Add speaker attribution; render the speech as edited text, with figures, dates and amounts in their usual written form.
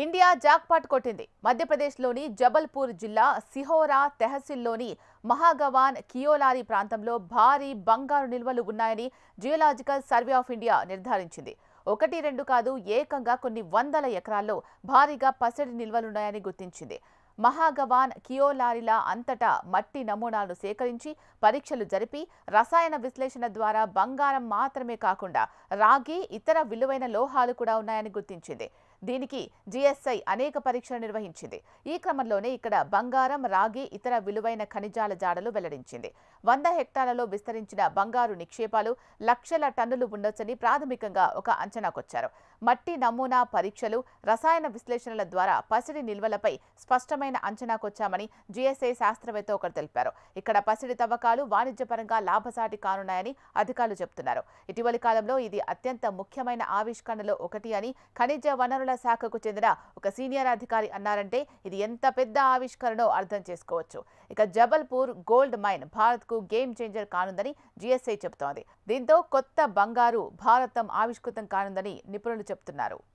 Speaker 1: India jackpot కొట్టింది. మధ్యప్రదేశ్లోని జబల్పూర్ జిల్లా సిహోరా తెహసిల్లోని మహాగవాన్ కియోలారి ప్రాంతంలో భారీ బంగారు నిల్వలు ఉన్నాయని జియోలాజికల్ సర్వే ఆఫ్ ఇండియా నిర్ధారించింది. ఒకటి రెండు కాదు, ఏకంగా కొన్ని వందల ఎకరాల్లో భారీగా పసిడి నిల్వలున్నాయని గుర్తించింది. మహాగవాన్ కియోలారిల అంతటా మట్టి నమూనాలను సేకరించి పరీక్షలు జరిపి రసాయన విశ్లేషణ ద్వారా బంగారం మాత్రమే కాకుండా రాగి, ఇతర విలువైన లోహాలు కూడా ఉన్నాయని గుర్తించింది. దీనికి జిఎస్ఐ అనేక పరీక్షలు నిర్వహించింది. ఈ క్రమంలోనే ఇక్కడ బంగారం, రాగి, ఇతర విలువైన ఖనిజాల జాడలు వెల్లడించింది. 100 హెక్టార్లలో విస్తరించిన బంగారు నిక్షేపాలు లక్షల టన్నులు ఉండొచ్చని ప్రాథమికంగా ఒక అంచనాకొచ్చారు. మట్టి నమూనా పరీక్షలు, రసాయన విశ్లేషణల ద్వారా పసిడి నిల్వలపై స్పష్టమైన అంచనాకొచ్చామని జిఎస్ఐ శాస్త్రవేత్త ఒకరు తెలిపారు. ఇక్కడ పసిడి తవ్వకాలు వాణిజ్యపరంగా లాభసాటి కానున్నాయని అధికారులు చెబుతున్నారు. ఇటీవలి కాలంలో ఇది అత్యంత ముఖ్యమైన ఆవిష్కరణలో ఒకటి అని ఖనిజ వనరుల శాఖకు చెందిన ఒక సీనియర్ అధికారి అన్నారంటే ఇది ఎంత పెద్ద ఆవిష్కరణో అర్థం చేసుకోవచ్చు. ఇక జబల్పూర్ గోల్డ్ మైన్ భారత్కు గేమ్ చేంజర్ కానుందని జిఎస్ఐ చెబుతోంది. దీంతో కొత్త బంగారు భారతం ఆవిష్కృతం కానుందని నిపుణులు చెబుతున్నారు.